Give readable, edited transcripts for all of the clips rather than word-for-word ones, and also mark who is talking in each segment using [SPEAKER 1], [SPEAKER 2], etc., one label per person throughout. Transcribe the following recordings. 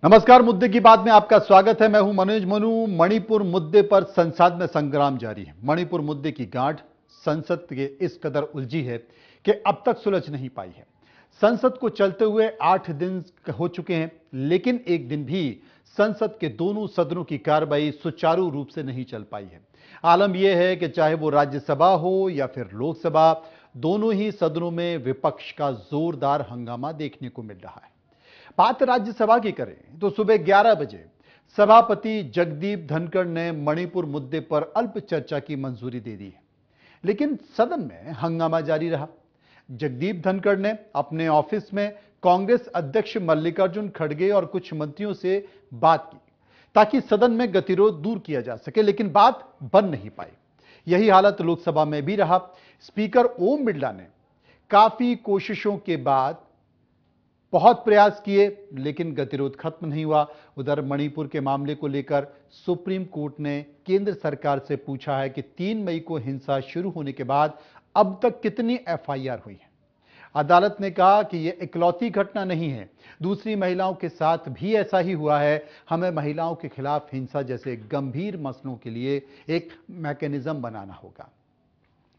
[SPEAKER 1] नमस्कार। मुद्दे की बात में आपका स्वागत है। मैं हूं मनोज मनु। मणिपुर मुद्दे पर संसद में संग्राम जारी है। मणिपुर मुद्दे की गांठ संसद के इस कदर उलझी है कि अब तक सुलझ नहीं पाई है। संसद को चलते हुए 8 दिन हो चुके हैं, लेकिन एक दिन भी संसद के दोनों सदनों की कार्रवाई सुचारू रूप से नहीं चल पाई है। आलम यह है कि चाहे वो राज्यसभा हो या फिर लोकसभा, दोनों ही सदनों में विपक्ष का जोरदार हंगामा देखने को मिल रहा है। बात राज्यसभा की करें तो सुबह 11 बजे सभापति जगदीप धनखड़ ने मणिपुर मुद्दे पर अल्प चर्चा की मंजूरी दे दी है, लेकिन सदन में हंगामा जारी रहा। जगदीप धनखड़ ने अपने ऑफिस में कांग्रेस अध्यक्ष मल्लिकार्जुन खड़गे और कुछ मंत्रियों से बात की ताकि सदन में गतिरोध दूर किया जा सके, लेकिन बात बन नहीं पाई। यही हालत लोकसभा में भी रहा। स्पीकर ओम बिरला ने काफी कोशिशों के बाद बहुत प्रयास किए, लेकिन गतिरोध खत्म नहीं हुआ। उधर मणिपुर के मामले को लेकर सुप्रीम कोर्ट ने केंद्र सरकार से पूछा है कि 3 मई को हिंसा शुरू होने के बाद अब तक कितनी एफआईआर हुई है। अदालत ने कहा कि यह इकलौती घटना नहीं है, दूसरी महिलाओं के साथ भी ऐसा ही हुआ है। हमें महिलाओं के खिलाफ हिंसा जैसे गंभीर मसलों के लिए एक मैकेनिज्म बनाना होगा।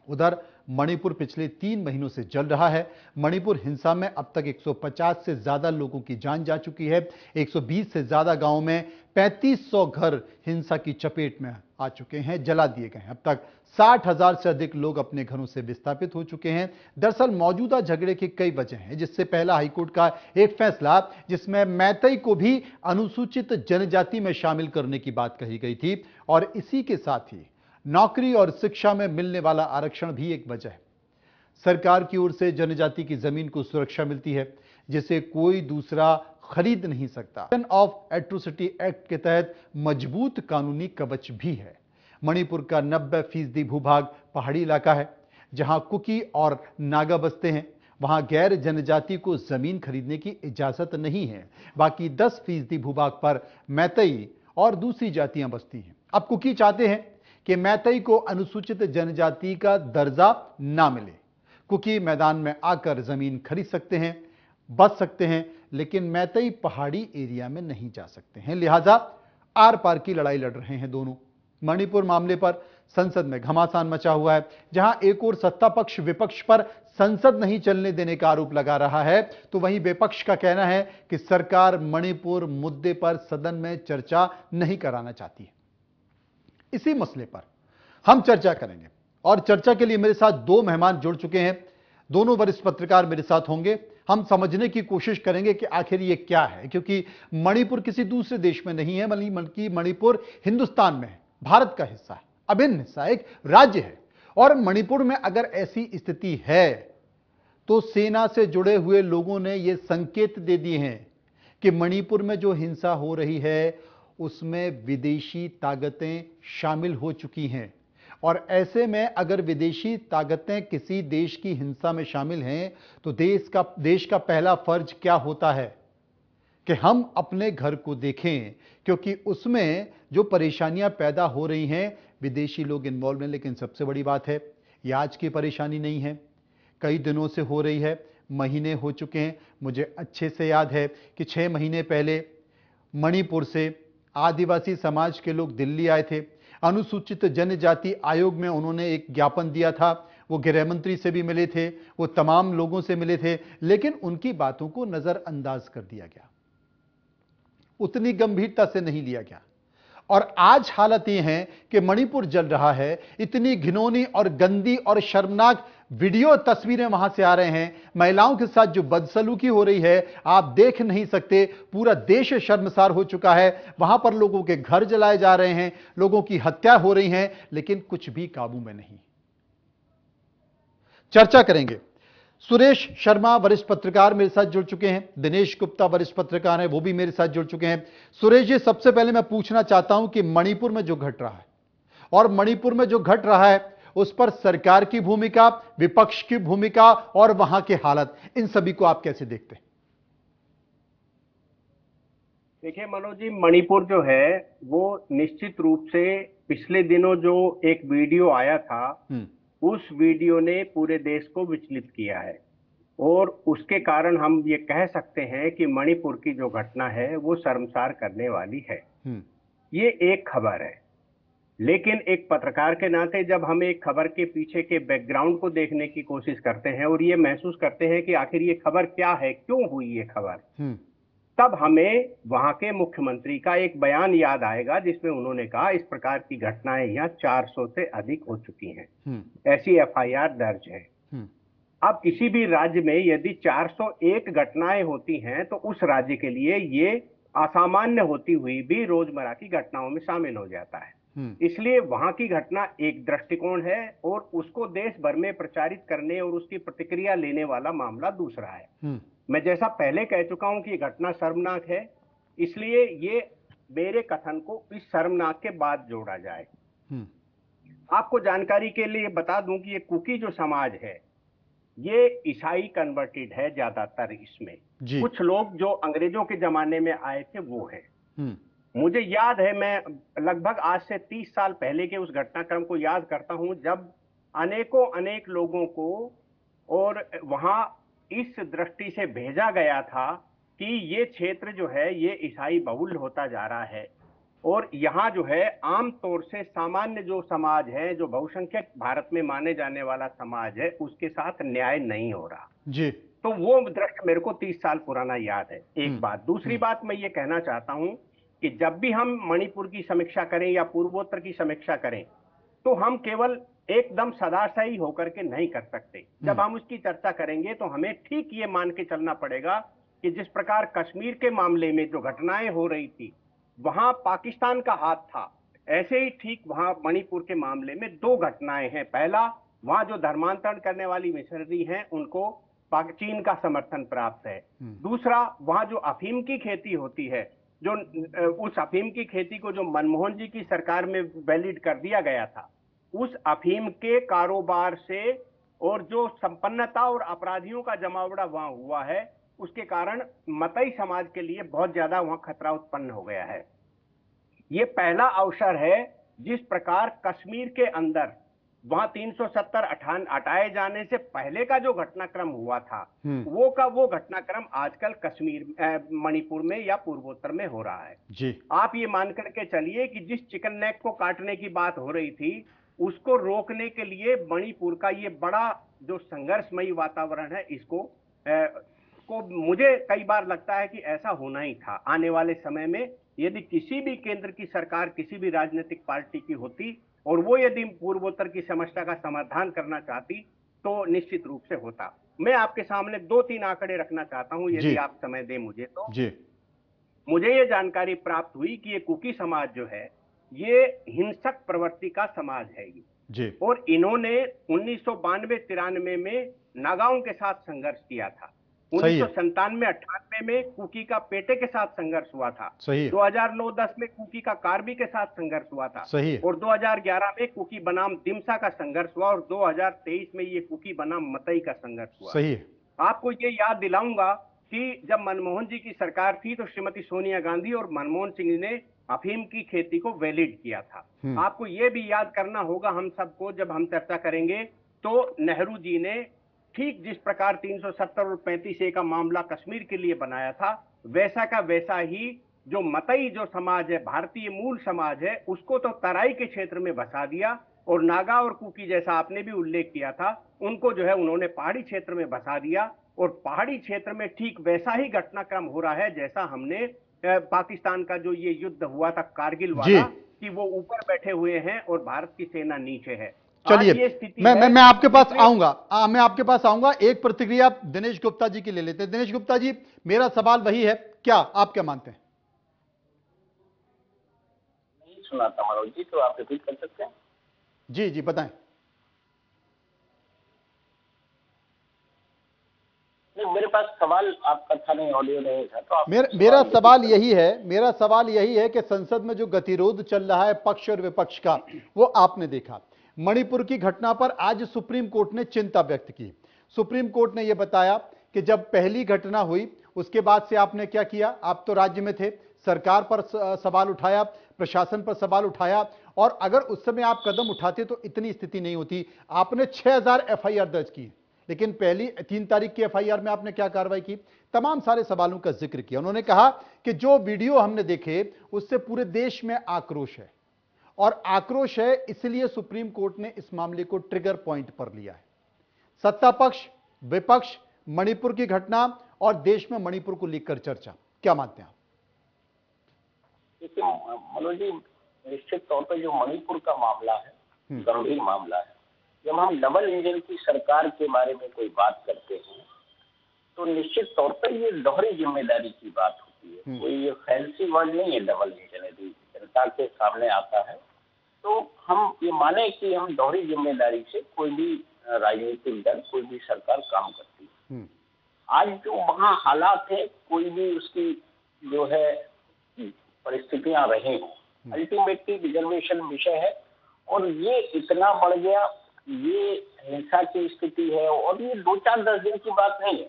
[SPEAKER 1] उधर मणिपुर पिछले 3 महीनों से जल रहा है। मणिपुर हिंसा में अब तक 150 से ज्यादा लोगों की जान जा चुकी है। 120 से ज्यादा गांवों में 3500 घर हिंसा की चपेट में आ चुके हैं, जला दिए गए हैं। अब तक 60,000 से अधिक लोग अपने घरों से विस्थापित हो चुके हैं। दरअसल मौजूदा झगड़े की कई वजह हैं, जिससे पहला हाईकोर्ट का एक फैसला जिसमें मैतेई को भी अनुसूचित जनजाति में शामिल करने की बात कही गई थी, और इसी के साथ ही नौकरी और शिक्षा में मिलने वाला आरक्षण भी एक वजह है। सरकार की ओर से जनजाति की जमीन को सुरक्षा मिलती है, जिसे कोई दूसरा खरीद नहीं सकता। ऑफ एट्रोसिटी एक्ट के तहत मजबूत कानूनी कवच भी है। मणिपुर का 90% भूभाग पहाड़ी इलाका है, जहां कुकी और नागा बसते हैं। वहां गैर जनजाति को जमीन खरीदने की इजाजत नहीं है। बाकी 10% भूभाग पर मैतेई और दूसरी जातियां बसती हैं। अब कुकी चाहते हैं कि मैतेई को अनुसूचित जनजाति का दर्जा ना मिले। कुकी मैदान में आकर जमीन खरीद सकते हैं, बच सकते हैं, लेकिन मैतेई पहाड़ी एरिया में नहीं जा सकते हैं। लिहाजा आर पार की लड़ाई लड़ रहे हैं दोनों। मणिपुर मामले पर संसद में घमासान मचा हुआ है। जहां एक और सत्ता पक्ष विपक्ष पर संसद नहीं चलने देने का आरोप लगा रहा है, तो वहीं विपक्ष का कहना है कि सरकार मणिपुर मुद्दे पर सदन में चर्चा नहीं कराना चाहती है। इसी मसले पर हम चर्चा करेंगे, और चर्चा के लिए मेरे साथ 2 मेहमान जुड़ चुके हैं। दोनों वरिष्ठ पत्रकार मेरे साथ होंगे। हम समझने की कोशिश करेंगे कि आखिर ये क्या है, क्योंकि मणिपुर किसी दूसरे देश में नहीं है, बल्कि मणिपुर हिंदुस्तान में है, भारत का हिस्सा है, अभिन्न हिस्सा, एक राज्य है। और मणिपुर में अगर ऐसी स्थिति है तो सेना से जुड़े हुए लोगों ने यह संकेत दे दिए हैं कि मणिपुर में जो हिंसा हो रही है उसमें विदेशी ताकतें शामिल हो चुकी हैं। और ऐसे में अगर विदेशी ताकतें किसी देश की हिंसा में शामिल हैं, तो देश का पहला फर्ज क्या होता है कि हम अपने घर को देखें, क्योंकि उसमें जो परेशानियां पैदा हो रही हैं विदेशी लोग इन्वॉल्व हैं। लेकिन सबसे बड़ी बात है, यह आज की परेशानी नहीं है, कई दिनों से हो रही है, महीने हो चुके हैं। मुझे अच्छे से याद है कि 6 महीने पहले मणिपुर से आदिवासी समाज के लोग दिल्ली आए थे। अनुसूचित जनजाति आयोग में उन्होंने एक ज्ञापन दिया था। वो गृह मंत्री से भी मिले थे, वो तमाम लोगों से मिले थे, लेकिन उनकी बातों को नजरअंदाज कर दिया गया, उतनी गंभीरता से नहीं लिया गया। और आज हालत यह है कि मणिपुर जल रहा है। इतनी घिनौनी और गंदी और शर्मनाक वीडियो तस्वीरें वहां से आ रहे हैं। महिलाओं के साथ जो बदसलूकी हो रही है आप देख नहीं सकते। पूरा देश शर्मसार हो चुका है। वहां पर लोगों के घर जलाए जा रहे हैं, लोगों की हत्या हो रही है, लेकिन कुछ भी काबू में नहीं। चर्चा करेंगे। सुरेश शर्मा वरिष्ठ पत्रकार मेरे साथ जुड़ चुके हैं। दिनेश गुप्ता वरिष्ठ पत्रकार हैं, वो भी मेरे साथ जुड़ चुके हैं। सुरेश जी, सबसे पहले मैं पूछना चाहता हूं कि मणिपुर में जो घट रहा है और मणिपुर में जो घट रहा है उस पर सरकार की भूमिका, विपक्ष की भूमिका और वहां के हालत, इन सभी को आप कैसे देखते हैं?
[SPEAKER 2] देखिए मनोज जी, मणिपुर जो है वो निश्चित रूप से पिछले दिनों जो एक वीडियो आया था, उस वीडियो ने पूरे देश को विचलित किया है। और उसके कारण हम ये कह सकते हैं कि मणिपुर की जो घटना है वो शर्मसार करने वाली है।
[SPEAKER 1] हम्म।
[SPEAKER 2] ये एक खबर है, लेकिन एक पत्रकार के नाते जब हम एक खबर के पीछे के बैकग्राउंड को देखने की कोशिश करते हैं और ये महसूस करते हैं कि आखिर ये खबर क्या है, क्यों हुई ये खबर,
[SPEAKER 1] हम्म।
[SPEAKER 2] तब हमें वहां के मुख्यमंत्री का एक बयान याद आएगा जिसमें उन्होंने कहा इस प्रकार की घटनाएं यहाँ 400 से अधिक हो चुकी हैं, ऐसी एफआईआर दर्ज है।
[SPEAKER 1] हम्म।
[SPEAKER 2] अब किसी भी राज्य में यदि 401 घटनाएं होती हैं तो उस राज्य के लिए ये असामान्य होती हुई भी रोजमर्रा की घटनाओं में शामिल हो जाता है। इसलिए वहां की घटना एक दृष्टिकोण है और उसको देश भर में प्रचारित करने और उसकी प्रतिक्रिया लेने वाला मामला दूसरा है। मैं जैसा पहले कह चुका हूं कि ये घटना शर्मनाक है, इसलिए ये मेरे कथन को इस शर्मनाक के बाद जोड़ा जाए। आपको जानकारी के लिए बता दूं कि ये कुकी जो समाज है ये ईसाई कन्वर्टेड है ज्यादातर। इसमें कुछ लोग जो अंग्रेजों के जमाने में आए थे वो है। मुझे याद है, मैं लगभग आज से 30 साल पहले के उस घटनाक्रम को याद करता हूं जब अनेक लोगों को और वहां इस दृष्टि से भेजा गया था कि ये क्षेत्र जो है ये ईसाई बहुल होता जा रहा है और यहाँ जो है आमतौर से सामान्य जो समाज है, जो बहुसंख्यक भारत में माने जाने वाला समाज है, उसके साथ न्याय नहीं हो रहा जी। तो वो दृश्य मेरे को 30 साल पुराना याद है। एक बात। दूसरी बात मैं ये कहना चाहता हूं कि जब भी हम मणिपुर की समीक्षा करें या पूर्वोत्तर की समीक्षा करें तो हम केवल एकदम सदाशयी होकर के नहीं कर सकते। जब हम उसकी चर्चा करेंगे तो हमें ठीक ये मान के चलना पड़ेगा कि जिस प्रकार कश्मीर के मामले में जो घटनाएं हो रही थी वहां पाकिस्तान का हाथ था, ऐसे ही ठीक वहां मणिपुर के मामले में दो घटनाएं हैं। पहला, वहां जो धर्मांतरण करने वाली मिशनरी हैं उनको चीन का समर्थन प्राप्त है। दूसरा, वहां जो अफीम की खेती होती है, जो उस अफीम की खेती को जो मनमोहन जी की सरकार में वैलिड कर दिया गया था, उस अफीम के कारोबार से और जो संपन्नता और अपराधियों का जमावड़ा वहां हुआ है उसके कारण मतई समाज के लिए बहुत ज्यादा वहां खतरा उत्पन्न हो गया है। ये पहला अवसर है जिस प्रकार कश्मीर के अंदर वहां 370 हटाए जाने से पहले का जो घटनाक्रम हुआ था वो घटनाक्रम आजकल कश्मीर मणिपुर में या पूर्वोत्तर में हो रहा है जी। आप ये मान करके चलिए कि जिस चिकन नेक को काटने की बात हो रही थी उसको रोकने के लिए मणिपुर का ये बड़ा जो संघर्षमयी वातावरण है इसको मुझे कई बार लगता है कि ऐसा होना ही था। आने वाले समय में यदि किसी भी केंद्र की सरकार किसी भी राजनीतिक पार्टी की होती और वो यदि पूर्वोत्तर की समस्या का समाधान करना चाहती तो निश्चित रूप से होता। मैं आपके सामने 2-3 आंकड़े रखना चाहता हूं यदि आप समय दें मुझे तो। मुझे ये जानकारी प्राप्त हुई कि ये कुकी समाज जो है ये हिंसक प्रवृत्ति का समाज है ये और इन्होंने 1992-93 में नागाओं के साथ संघर्ष किया था। 1997-98 में कुकी का पेटे के साथ संघर्ष हुआ था। 2009-10 में कुकी का कार्बी के साथ संघर्ष हुआ था और 2011 में कुकी बनाम दिमसा का संघर्ष हुआ और 2023 में ये कुकी बनाम मतई का संघर्ष हुआ। सही है। आपको ये याद दिलाऊंगा कि जब मनमोहन जी की सरकार थी तो श्रीमती सोनिया गांधी और मनमोहन सिंह ने अफीम की खेती को वैलिड किया था। आपको ये भी याद करना होगा हम सबको, जब हम चर्चा करेंगे तो नेहरू जी ने ठीक जिस प्रकार 370 और 35A का मामला कश्मीर के लिए बनाया था वैसा का वैसा ही जो मतई जो समाज है, भारतीय मूल समाज है, उसको तो तराई के क्षेत्र में बसा दिया और नागा और कुकी जैसा आपने भी उल्लेख किया था उनको जो है उन्होंने पहाड़ी क्षेत्र में बसा दिया और पहाड़ी क्षेत्र में ठीक वैसा ही घटनाक्रम हो रहा है जैसा हमने पाकिस्तान का जो ये युद्ध हुआ था कारगिल वाला कि वो ऊपर बैठे हुए हैं और भारत की सेना नीचे है।
[SPEAKER 1] चलिए मैं आपके पास आऊंगा मैं आपके पास आऊंगा। एक प्रतिक्रिया दिनेश गुप्ता जी की ले लेते हैं। दिनेश गुप्ता जी, मेरा सवाल वही है, क्या आप क्या मानते हैं?
[SPEAKER 3] नहीं सुना था मनोज जी, तो आप रिपीट कर सकते हैं?
[SPEAKER 1] जी बताएं।
[SPEAKER 3] नहीं, मेरे पास सवाल आपका था नहीं, ऑडियो नहीं था, तो आप
[SPEAKER 1] मेरा सवाल यही है कि संसद में जो गतिरोध चल रहा है पक्ष और विपक्ष का, वो आपने देखा। मणिपुर की घटना पर आज सुप्रीम कोर्ट ने चिंता व्यक्त की। सुप्रीम कोर्ट ने यह बताया कि जब पहली घटना हुई उसके बाद से आपने क्या किया, आप तो राज्य में थे, सरकार पर सवाल उठाया, प्रशासन पर सवाल उठाया और अगर उस समय आप कदम उठाते तो इतनी स्थिति नहीं होती। आपने 6000 एफआईआर दर्ज की। लेकिन पहली 3 तारीख की एफआईआर में आपने क्या कार्रवाई की? तमाम सारे सवालों का जिक्र किया। उन्होंने कहा कि जो वीडियो हमने देखे उससे पूरे देश में आक्रोश है, और आक्रोश है इसलिए सुप्रीम कोर्ट ने इस मामले को ट्रिगर पॉइंट पर लिया है। सत्ता पक्ष, विपक्ष, मणिपुर की घटना और देश में मणिपुर को लेकर चर्चा, क्या मानते हैं आप?
[SPEAKER 3] देखिए मनोज जी, निश्चित तौर पर जो मणिपुर का मामला है गंभीर मामला है। जब हम डबल इंजन की सरकार के बारे में कोई बात करते हैं तो निश्चित तौर पर ये दोहरी जिम्मेदारी की बात होती है। कोई ये फैंसी वर्ड नहीं है डबल इंजन। यदि जनता के सामने आता है तो हम ये माने कि हम दोहरी जिम्मेदारी से कोई भी राजनीतिक दल, कोई भी सरकार काम करती है। आज जो वहाँ हालात है, कोई भी उसकी जो है परिस्थितियां रही हो, अल्टीमेटली रिजर्वेशन विषय है और ये इतना बढ़ गया, ये हिंसा की स्थिति है और ये 2-4-10 दिन की बात नहीं है।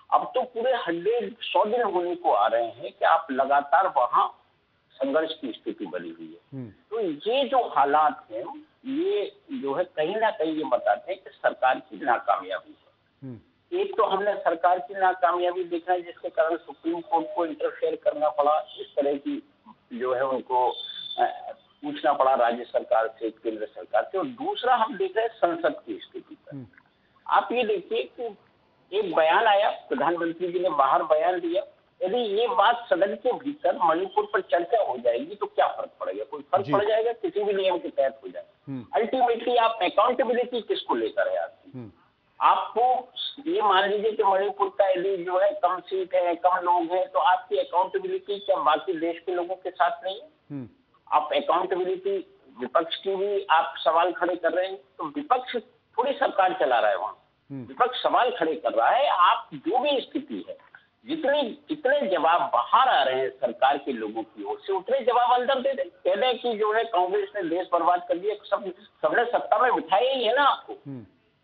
[SPEAKER 3] अब तो पूरे 100 दिन होने को आ रहे हैं कि आप लगातार वहां संघर्ष की स्थिति बनी हुई है। तो ये जो हालात हैं, ये जो है कहीं ना कहीं ये बताते हैं कि सरकार की नाकामयाबी है। एक तो हमने सरकार की नाकामयाबी देखा है जिसके कारण सुप्रीम कोर्ट को इंटरफेयर करना पड़ा, इस तरह की जो है उनको पूछना पड़ा राज्य सरकार से, केंद्र सरकार से। और दूसरा हम देख रहे हैं संसद की स्थिति पर। आप ये देखिए कि एक बयान आया, प्रधानमंत्री जी ने बाहर बयान दिया। यदि ये बात सदन के भीतर मणिपुर पर चर्चा हो जाएगी तो क्या फर्क पड़ेगा? कोई फर्क पड़ जाएगा? किसी भी नियम के तहत हो जाए। अल्टीमेटली आप अकाउंटेबिलिटी किसको लेकर है आपकी? आपको ये मान लीजिए कि मणिपुर का यदि जो है कम सीट है, कम लोग हैं, तो आपकी अकाउंटेबिलिटी क्या बाकी देश के लोगों के साथ नहीं है? आप अकाउंटेबिलिटी विपक्ष की भी आप सवाल खड़े कर रहे हैं। तो विपक्ष थोड़ी सरकार चला रहा है वहां, विपक्ष सवाल खड़े कर रहा है। आप जो भी स्थिति है, जितने जवाब बाहर आ रहे हैं सरकार के लोगों की ओर से, उतने जवाब अंदर दे दें। कह दें कि जो है कांग्रेस ने देश बर्बाद कर दिया। सबने सत्ता में बिठाया ही है ना आपको।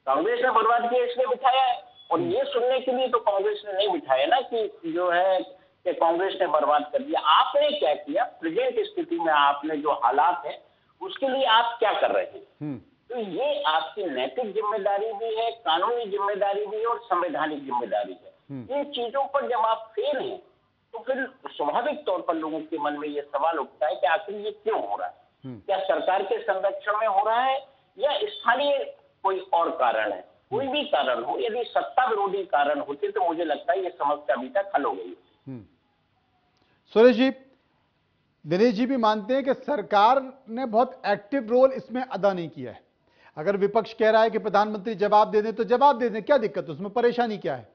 [SPEAKER 3] कांग्रेस ने बर्बाद किया इसलिए बिठाया है। और ये सुनने के लिए तो कांग्रेस ने नहीं बिठाया ना कि जो है कि कांग्रेस ने बर्बाद कर दिया। आपने क्या किया? प्रेजेंट स्थिति में आपने जो हालात है उसके लिए आप क्या कर रहे हैं? तो ये आपकी नैतिक जिम्मेदारी भी है, कानूनी जिम्मेदारी भी है और संवैधानिक जिम्मेदारी है। इन चीजों पर जब आप फेल हैं तो फिर स्वाभाविक तौर पर लोगों के मन में ये सवाल उठता है कि आखिर ये क्यों हो रहा है? क्या सरकार के संरक्षण में हो रहा है या स्थानीय कोई और कारण है? कोई भी कारण हो, यदि सत्ता विरोधी कारण होते तो मुझे लगता है ये समस्या अभी तक हल हो गई।
[SPEAKER 1] सुरेश जी, दिनेश जी भी मानते हैं कि सरकार ने बहुत एक्टिव रोल इसमें अदा नहीं किया है। अगर विपक्ष कह रहा है कि प्रधानमंत्री जवाब दे दें तो जवाब दे दें, क्या दिक्कत है उसमें? परेशानी क्या है?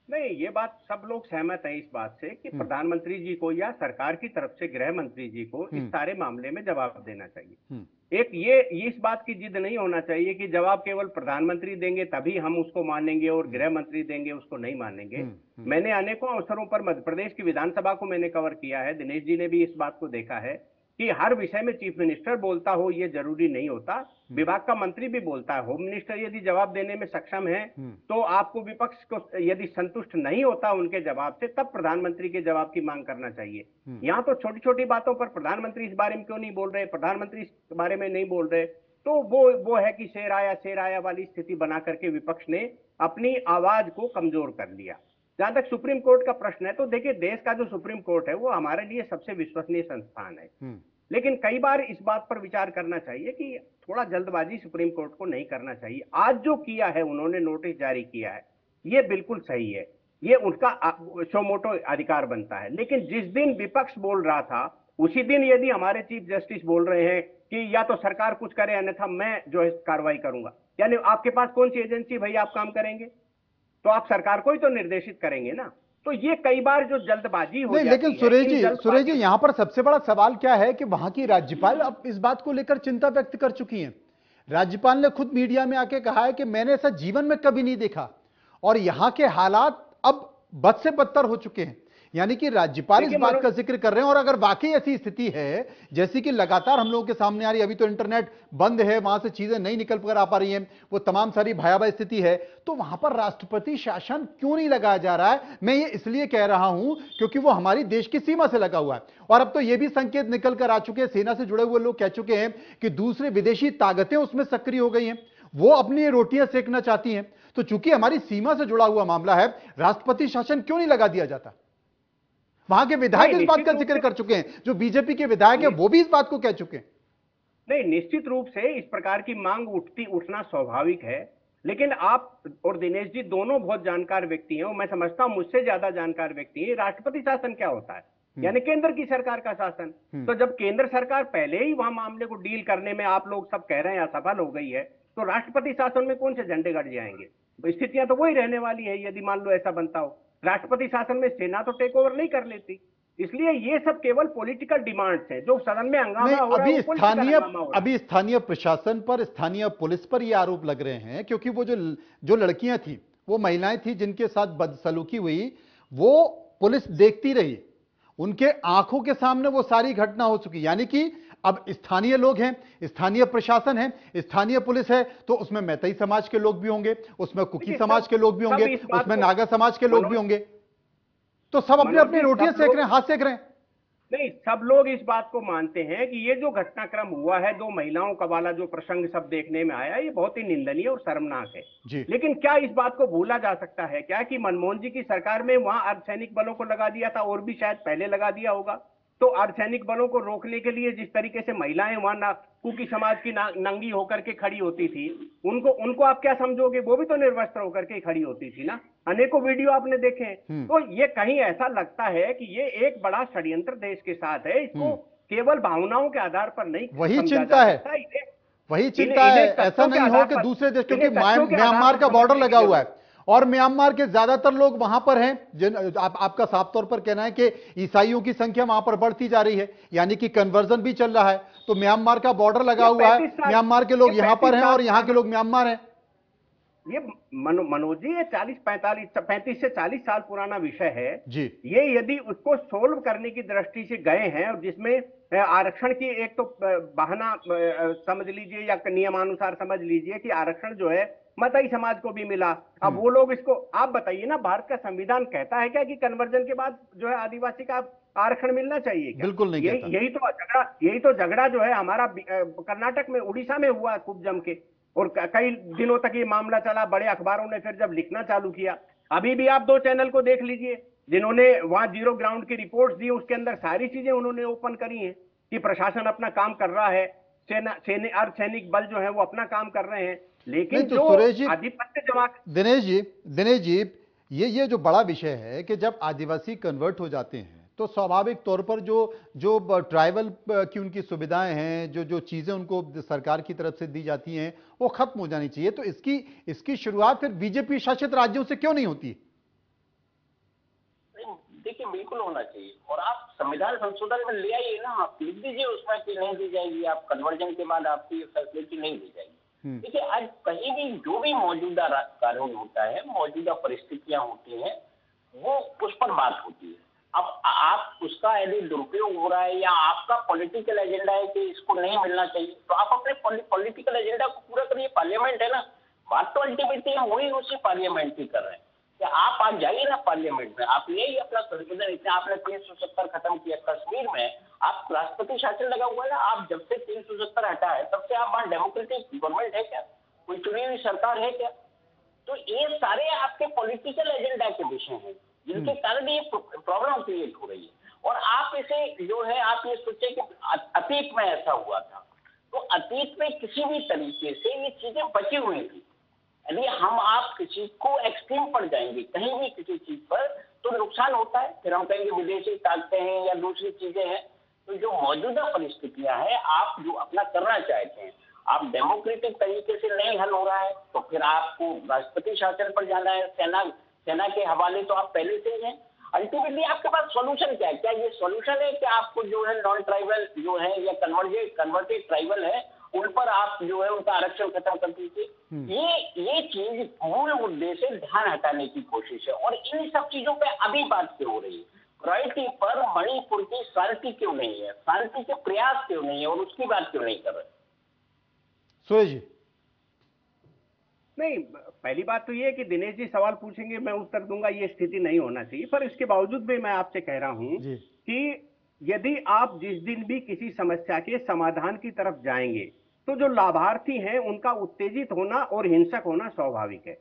[SPEAKER 2] नहीं, ये बात सब लोग सहमत हैं इस बात से कि प्रधानमंत्री जी को या सरकार की तरफ से गृह मंत्री जी को इस सारे मामले में जवाब देना चाहिए। एक ये इस बात की जिद नहीं होना चाहिए कि जवाब केवल प्रधानमंत्री देंगे तभी हम उसको मानेंगे और गृह मंत्री देंगे उसको नहीं मानेंगे। मैंने अनेकों अवसरों पर मध्य प्रदेश की विधानसभा को मैंने कवर किया है, दिनेश जी ने भी इस बात को देखा है कि हर विषय में चीफ मिनिस्टर बोलता हो ये जरूरी नहीं होता। विभाग का मंत्री भी बोलता है। होम मिनिस्टर यदि जवाब देने में सक्षम है तो आपको विपक्ष को यदि संतुष्ट नहीं होता उनके जवाब से, तब प्रधानमंत्री के जवाब की मांग करना चाहिए। यहाँ तो छोटी छोटी बातों पर प्रधानमंत्री इस बारे में क्यों नहीं बोल रहे, प्रधानमंत्री इस बारे में नहीं बोल रहे, तो वो है कि शेर आया वाली स्थिति बना करके विपक्ष ने अपनी आवाज को कमजोर कर लिया। जहां तक सुप्रीम कोर्ट का प्रश्न है तो देखिए, देश का जो सुप्रीम कोर्ट है वो हमारे लिए सबसे विश्वसनीय संस्थान है। लेकिन कई बार इस बात पर विचार करना चाहिए कि थोड़ा जल्दबाजी सुप्रीम कोर्ट को नहीं करना चाहिए। आज जो किया है, उन्होंने नोटिस जारी किया है, ये बिल्कुल सही है, ये उनका शो मोटो अधिकार बनता है। लेकिन जिस दिन विपक्ष बोल रहा था उसी दिन यदि हमारे चीफ जस्टिस बोल रहे हैं कि या तो सरकार कुछ करे अन्यथा मैं जो है कार्रवाई करूंगा, यानी आपके पास कौन सी एजेंसी भैया आप काम करेंगे? तो आप सरकार को ही तो निर्देशित करेंगे ना। तो ये कई बार जो जल्दबाजी हो जाती है।
[SPEAKER 1] लेकिन सुरेश जी यहां पर सबसे बड़ा सवाल क्या है कि वहां की राज्यपाल अब इस बात को लेकर चिंता व्यक्त कर चुकी हैं। राज्यपाल ने खुद मीडिया में आके कहा है कि मैंने ऐसा जीवन में कभी नहीं देखा और यहां के हालात अब बद से बदतर हो चुके हैं। यानी कि राज्यपाल इस बात का जिक्र कर रहे हैं। और अगर वाकई ऐसी स्थिति है जैसी कि लगातार हम लोगों के सामने आ रही है, अभी तो इंटरनेट बंद है, वहां से चीजें नहीं निकल कर आ पा रही हैं, वो तमाम सारी भयावह स्थिति है, तो वहां पर राष्ट्रपति शासन क्यों नहीं लगाया जा रहा है? मैं ये इसलिए कह रहा हूं क्योंकि वो हमारी देश की सीमा से लगा हुआ है। और अब तो ये भी संकेत निकल कर आ चुके हैं, सेना से जुड़े हुए लोग कह चुके हैं कि दूसरे विदेशी ताकतें उसमें सक्रिय हो गई हैं। वो अपनी रोटियां सेकना चाहती हैं। तो चूंकि हमारी सीमा से जुड़ा हुआ मामला है, राष्ट्रपति शासन क्यों नहीं लगा दिया जाता? वहां के विधायक इस बात का जिक्र कर चुके हैं, जो बीजेपी के विधायक है वो भी इस बात को कह चुके हैं।
[SPEAKER 2] नहीं, निश्चित रूप से इस प्रकार की मांग उठना स्वाभाविक है, लेकिन आप और दिनेश जी दोनों बहुत जानकार व्यक्ति हैं, और मैं समझता हूं मुझसे ज्यादा जानकार व्यक्ति हैं। राष्ट्रपति शासन क्या होता है, यानी केंद्र की सरकार का शासन। तो जब केंद्र सरकार पहले ही वहां मामले को डील करने में आप लोग सब कह रहे हैं असफल हो गई है, तो राष्ट्रपति शासन में कौन से झंडे गड़ जाएंगे? तो स्थितियां तो वही रहने वाली है यदि मान लो ऐसा बनता हो। राष्ट्रपति शासन में सेना तो टेक ओवर नहीं कर लेती। इसलिए ये सब केवल पॉलिटिकल डिमांड्स हैं। जो सदन में हंगामा हो रहा है,
[SPEAKER 1] अभी स्थानीय प्रशासन पर, स्थानीय पुलिस पर ये आरोप लग रहे हैं, क्योंकि वो जो लड़कियां थी, वो महिलाएं थी जिनके साथ बदसलूकी हुई, वो पुलिस देखती रही, उनके आंखों के सामने वो सारी घटना हो चुकी। यानी कि अब स्थानीय लोग हैं, स्थानीय प्रशासन है, स्थानीय पुलिस है, तो उसमें मैतई समाज के लोग भी होंगे, उसमें कुकी समाज के लोग भी होंगे, उसमें नागा समाज के लोग भी होंगे। तो सब अपने अपने रोटियां सेक रहे हैं, हाथ सेक रहे हैं।
[SPEAKER 2] नहीं, सब लोग इस बात को मानते हैं कि ये जो घटनाक्रम हुआ है, दो महिलाओं का वाला जो प्रसंग सब देखने में आया, ये बहुत ही निंदनीय और शर्मनाक है जी। लेकिन क्या इस बात को भूला जा सकता है क्या कि मनमोहन जी की सरकार में वहां अर्धसैनिक बलों को लगा दिया था, और भी शायद पहले लगा दिया होगा। तो अर्धसैनिक बलों को रोकने के लिए जिस तरीके से महिलाएं वहां कुकी समाज की नंगी होकर के खड़ी होती थी, उनको आप क्या समझोगे? वो भी तो निर्वस्त्र होकर के खड़ी होती थी ना। अनेकों वीडियो आपने देखे। तो ये कहीं ऐसा लगता है कि ये एक बड़ा षड्यंत्र देश के साथ है। इसको केवल भावनाओं के आधार पर नहीं,
[SPEAKER 1] वही चिंता है, वही चिंता है। ऐसा नहीं हो कि दूसरे देश, क्योंकि म्यांमार का बॉर्डर लगा हुआ है और म्यांमार के ज्यादातर लोग वहां पर हैं। आपका साफ तौर पर कहना है कि ईसाइयों की संख्या वहां पर बढ़ती जा रही है, यानी कि कन्वर्जन भी चल रहा है। तो म्यांमार का बॉर्डर लगा हुआ है, म्यांमार के लोग यहां पर हैं और यहां के लोग म्यांमार हैं।
[SPEAKER 2] ये मनोज जी, ये 35 से 40 साल पुराना विषय है
[SPEAKER 1] जी।
[SPEAKER 2] ये यदि उसको सोल्व करने की दृष्टि से गए हैं, और जिसमें आरक्षण की एक तो बहाना समझ लीजिए या नियमानुसार समझ लीजिए कि आरक्षण जो है मतई समाज को भी मिला। अब वो लोग इसको, आप बताइए ना, भारत का संविधान कहता है क्या कि कन्वर्जन के बाद जो है आदिवासी का आरक्षण मिलना चाहिए क्या?
[SPEAKER 1] बिल्कुल नहीं कहता।
[SPEAKER 2] यही तो झगड़ा जो है हमारा कर्नाटक में, उड़ीसा में हुआ खूब जम के, और कई दिनों तक ये मामला चला। बड़े अखबारों ने फिर जब लिखना चालू किया, अभी भी आप 2 चैनल को देख लीजिए जिन्होंने वहां जीरो ग्राउंड की रिपोर्ट्स दी, उसके अंदर सारी चीजें उन्होंने ओपन करी हैं कि प्रशासन अपना काम कर रहा है, अर्धसैनिक बल जो है वो अपना काम कर रहे हैं। लेकिन
[SPEAKER 1] तो सुरेश जी,
[SPEAKER 2] आधिपत्य जमा,
[SPEAKER 1] दिनेश जी, ये जो बड़ा विषय है कि जब आदिवासी कन्वर्ट हो जाते हैं तो स्वाभाविक तौर पर जो ट्राइबल की उनकी सुविधाएं हैं, जो चीजें उनको सरकार की तरफ से दी जाती हैं, वो खत्म हो जानी चाहिए। तो इसकी शुरुआत फिर बीजेपी शासित राज्यों से क्यों नहीं होती?
[SPEAKER 3] देखिए, बिल्कुल होना चाहिए। और आप संविधान संशोधन में ले आइए ना, आप लिख दीजिए उसमें कि नहीं दी जाएगी, आप कन्वर्जन के बाद आपकी फैसिलिटी नहीं दी जाएगी। देखिए, आज कहीं भी जो भी मौजूदा कानून होता है, मौजूदा परिस्थितियां होती हैं, वो उस पर बात होती है। अब आप उसका यदि दुरुपयोग हो रहा है या आपका पॉलिटिकल एजेंडा है कि इसको नहीं मिलना चाहिए, तो आप अपने पॉलिटिकल एजेंडा को पूरा करिए। पार्लियामेंट है ना, बात तो अल्टीमेटली हम वही उसी पार्लियामेंट की कर रहे हैं कि आप आज जाइए ना पार्लियामेंट में, आप यही अपना संशोधन, इतना आपने 370 खत्म किया। कश्मीर में आप राष्ट्रपति शासन लगा हुआ है ना, आप जब से 370 हटा है तब से आप वहां डेमोक्रेटिक गवर्नमेंट है क्या? कोई चुनी हुई सरकार है क्या? तो ये सारे आपके पॉलिटिकल एजेंडा के विषय हैं जिनके कारण ये प्रॉब्लम क्रिएट हो रही है। और आप इसे जो है, आप ये सोचे कि अतीत में ऐसा हुआ था, तो अतीत में किसी भी तरीके से ये चीजें बची हुई थी। यदि हम आप किसी को एक्सट्रीम पर जाएंगे कहीं भी किसी चीज पर, तो नुकसान होता है। फिर हम कहेंगे विदेशी ताकतें हैं या दूसरी चीजें हैं। तो जो मौजूदा परिस्थितियां हैं, आप जो अपना करना चाहते हैं, आप डेमोक्रेटिक तरीके से नहीं हल हो रहा है, तो फिर आपको राष्ट्रपति शासन पर जाना है। सेना के हवाले तो आप पहले से ही हैं। अल्टीमेटली आपके पास सॉल्यूशन क्या है? क्या ये सॉल्यूशन है कि आपको जो है नॉन ट्राइबल जो है या कन्वर्टेड ट्राइबल है, उन पर आप जो है उनका आरक्षण खत्म कर दीजिए? ये चीज मूल मुद्दे से ध्यान हटाने की कोशिश है। और इन सब चीजों पे अभी बात क्यों हो रही है? प्रायोरिटी पर मणिपुर की शांति क्यों नहीं है, शांति के प्रयास क्यों नहीं है, और उसकी बात क्यों नहीं कर रहे?
[SPEAKER 1] सुरेश जी,
[SPEAKER 2] नहीं, पहली बात तो ये है कि दिनेश जी सवाल पूछेंगे, मैं उत्तर दूंगा ये स्थिति नहीं होना चाहिए। पर इसके बावजूद भी मैं आपसे कह रहा हूं कि यदि आप जिस दिन भी किसी समस्या के समाधान की तरफ जाएंगे, तो जो लाभार्थी हैं उनका उत्तेजित होना और हिंसक होना स्वाभाविक है।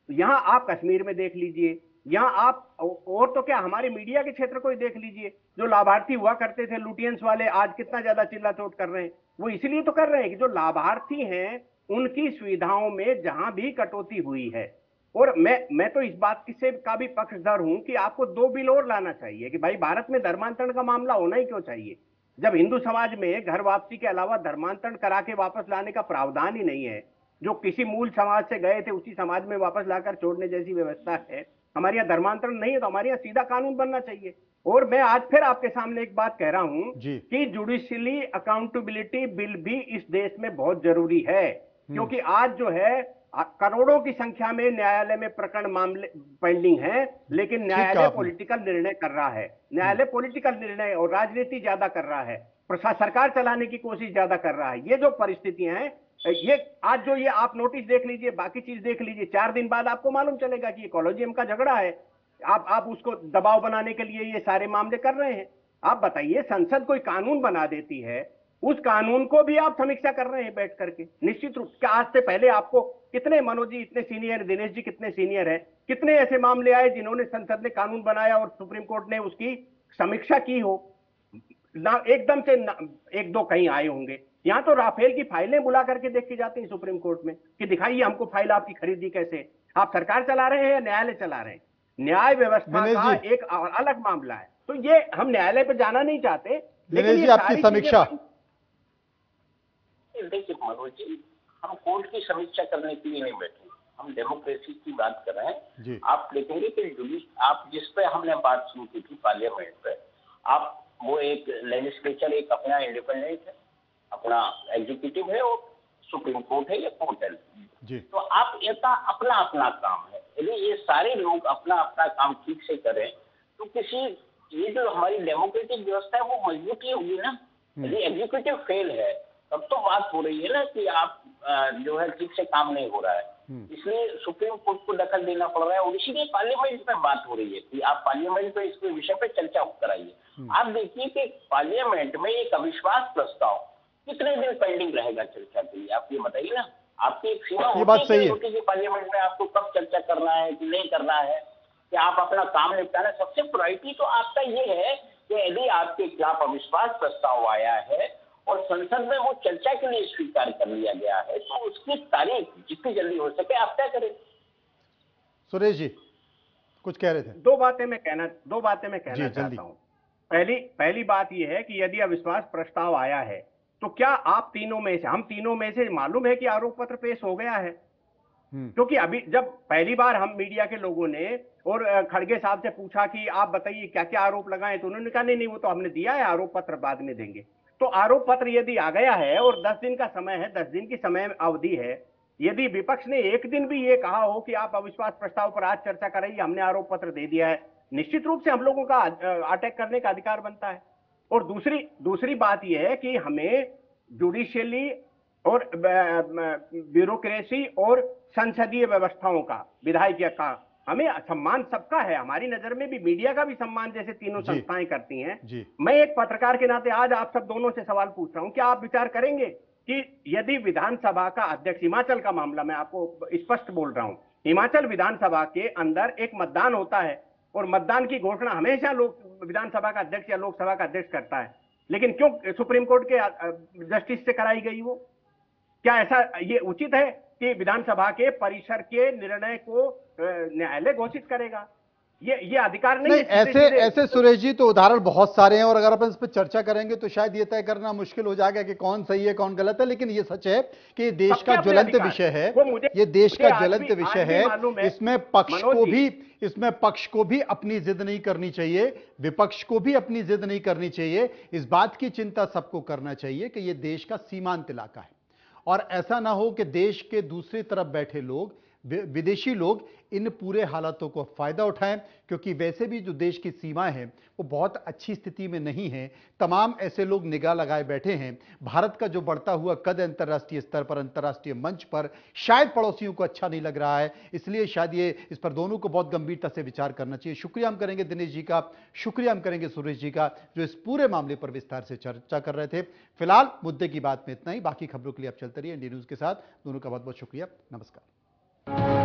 [SPEAKER 2] यहां आप कश्मीर में देख लीजिए, यहां आप और तो क्या हमारे मीडिया के क्षेत्र को ही देख लीजिए, जो लाभार्थी हुआ करते थे लुटियंस वाले, आज कितना ज्यादा चिल्ला चोट कर रहे हैं। वो इसलिए तो कर रहे हैं कि जो लाभार्थी हैं उनकी सुविधाओं में जहां भी कटौती हुई है। और मैं तो इस बात से का भी पक्षधर हूं कि आपको 2 बिल और लाना चाहिए कि भाई भारत में धर्मांतरण का मामला होना ही क्यों चाहिए, जब हिंदू समाज में घर वापसी के अलावा धर्मांतरण करा के वापस लाने का प्रावधान ही नहीं है। जो किसी मूल समाज से गए थे उसी समाज में वापस लाकर छोड़ने जैसी व्यवस्था है। हमारे यहाँ धर्मांतरण नहीं है तो हमारे यहाँ सीधा कानून बनना चाहिए। और मैं आज फिर आपके सामने एक बात कह रहा हूं कि जुडिशियली अकाउंटेबिलिटी बिल भी इस देश में बहुत जरूरी है, क्योंकि आज जो है करोड़ों की संख्या में न्यायालय में प्रकरण मामले पेंडिंग हैं, लेकिन न्यायालय पॉलिटिकल निर्णय कर रहा है। न्यायालय पॉलिटिकल निर्णय और राजनीति ज्यादा कर रहा है, सरकार चलाने की कोशिश ज्यादा कर रहा है। ये जो परिस्थितियां हैं, ये आज जो ये आप नोटिस देख लीजिए, बाकी चीज देख लीजिए, 4 दिन बाद आपको मालूम चलेगा कि ये कॉलोजियम का झगड़ा है। आप उसको दबाव बनाने के लिए ये सारे मामले कर रहे हैं। आप बताइए, संसद कोई कानून बना देती है, उस कानून को भी आप समीक्षा कर रहे हैं बैठ करके। निश्चित रूप से आज से पहले आपको कितने, मनोज जी इतने सीनियर, दिनेश जी कितने सीनियर हैं, कितने ऐसे मामले आए जिन्होंने संसद ने कानून बनाया और सुप्रीम कोर्ट ने उसकी समीक्षा की हो ना? एकदम से 1-2 कहीं आए होंगे। यहां तो राफेल की फाइलें बुला करके देख के जाते हैं सुप्रीम कोर्ट में कि दिखाइए हमको फाइल आपकी खरीदी कैसे। आप सरकार चला रहे हैं या न्यायालय चला रहे हैं? न्याय व्यवस्था का एक अलग मामला है। तो ये हम न्यायालय पे जाना नहीं चाहते, लेकिन ये
[SPEAKER 1] आपकी समीक्षा।
[SPEAKER 3] देखिए मनोज जी, हम कोर्ट की समीक्षा करने के लिए नहीं बैठे, हम डेमोक्रेसी की बात कर रहे हैं। आप देखेंगे कि आप जिस पे हमने बात शुरू की थी पार्लियामेंट पे, आप वो एक लेजिस्लेचर एक अपना इंडिपेंडेंट है, अपना एग्जीक्यूटिव है और सुप्रीम कोर्ट है या कोर्ट है। तो आप इसका अपना अपना काम है। यदि ये सारे लोग अपना अपना काम ठीक से करें तो किसी, ये जो हमारी डेमोक्रेटिक व्यवस्था है वो मजबूती होगी ना। यदि एग्जीक्यूटिव फेल है तब तो बात हो रही है ना कि आप जो है ठीक से काम नहीं हो रहा है, इसलिए सुप्रीम कोर्ट को दखल देना पड़ रहा है। और इसीलिए पार्लियामेंट में बात हो रही है कि आप पार्लियामेंट में इस विषय पे चर्चा कराइए। आप देखिए कि पार्लियामेंट में एक अविश्वास प्रस्ताव कितने दिन पेंडिंग रहेगा चर्चा के लिए, आप ये बताइए ना। आपकी एक सीमा होती है कि पार्लियामेंट में आपको कब चर्चा करना है कि नहीं करना है, कि आप अपना काम निपटाना। सबसे प्रायोरिटी तो आपका ये है कि यदि आपके खिलाफ अविश्वास प्रस्ताव आया है और संसद में वो चर्चा के लिए स्वीकार कर लिया गया है, तो उसकी तारीख जितनी जल्दी हो सके आप तय करें।
[SPEAKER 1] सुरेश जी कुछ कह रहे थे?
[SPEAKER 2] दो बातें मैं कहना चाहता हूं। पहली बात यह है कि यदि अविश्वास प्रस्ताव आया है तो क्या आप तीनों में से, हम तीनों में से मालूम है कि आरोप पत्र पेश हो गया है? क्योंकि अभी जब पहली बार हम मीडिया के लोगों ने और खड़गे साहब से पूछा कि आप बताइए क्या क्या आरोप लगाए, तो उन्होंने कहा नहीं वो तो हमने दिया है, आरोप पत्र बाद में देंगे। तो आरोप पत्र यदि आ गया है और 10 दिन का समय है, 10 दिन की समय अवधि है, यदि विपक्ष ने एक दिन भी ये कहा हो कि आप अविश्वास प्रस्ताव पर आज चर्चा कराइए, हमने आरोप पत्र दे दिया है, निश्चित रूप से हम लोगों का अटैक करने का अधिकार बनता है। और दूसरी बात यह है कि हमें जुडिशियली और ब्यूरोक्रेसी और संसदीय व्यवस्थाओं का, विधायिका का, हमें सम्मान सबका है। हमारी नजर में भी मीडिया का भी सम्मान जैसे तीनों संस्थाएं करती हैं। मैं एक पत्रकार के नाते आज आप सब दोनों से सवाल पूछ रहा हूं, क्या आप विचार करेंगे कि यदि विधानसभा का अध्यक्ष, हिमाचल का मामला मैं आपको स्पष्ट बोल रहा हूं, हिमाचल विधानसभा के अंदर एक मतदान होता है और मतदान की घोषणा हमेशा विधानसभा का अध्यक्ष या लोकसभा का अध्यक्ष करता है, लेकिन क्यों सुप्रीम कोर्ट के जस्टिस से कराई गई वो? क्या ऐसा ये उचित है कि विधानसभा के परिसर के निर्णय को न्यायालय घोषित करेगा? ये अधिकार नहीं
[SPEAKER 1] ऐसे सुरेश जी तो उदाहरण बहुत सारे हैं, और अगर अपन इस पर चर्चा करेंगे तो शायद ये तय करना मुश्किल हो जाएगा कि कौन सही है कौन गलत है। लेकिन ये सच है कि ये देश का ज्वलंत विषय है, ये देश का ज्वलंत विषय है। इसमें पक्ष को भी अपनी जिद नहीं करनी चाहिए, विपक्ष को भी अपनी जिद नहीं करनी चाहिए। इस बात की चिंता सबको करना चाहिए कि ये देश का सीमांत इलाका है और ऐसा ना हो कि देश के दूसरी तरफ बैठे लोग विदेशी लोग इन पूरे हालातों को फायदा उठाएं, क्योंकि वैसे भी जो देश की सीमाएं हैं वो बहुत अच्छी स्थिति में नहीं है। तमाम ऐसे लोग निगाह लगाए बैठे हैं। भारत का जो बढ़ता हुआ कद अंतर्राष्ट्रीय स्तर पर, अंतर्राष्ट्रीय मंच पर शायद पड़ोसियों को अच्छा नहीं लग रहा है, इसलिए शायद ये इस पर दोनों को बहुत गंभीरता से विचार करना चाहिए। शुक्रिया हम करेंगे दिनेश जी का, शुक्रिया हम करेंगे सुरेश जी का, जो इस पूरे मामले पर विस्तार से चर्चा कर रहे थे। फिलहाल मुद्दे की बात में इतना ही। बाकी खबरों के लिए आप चलते रहिए इंडिया न्यूज के साथ। दोनों का बहुत बहुत शुक्रिया। नमस्कार।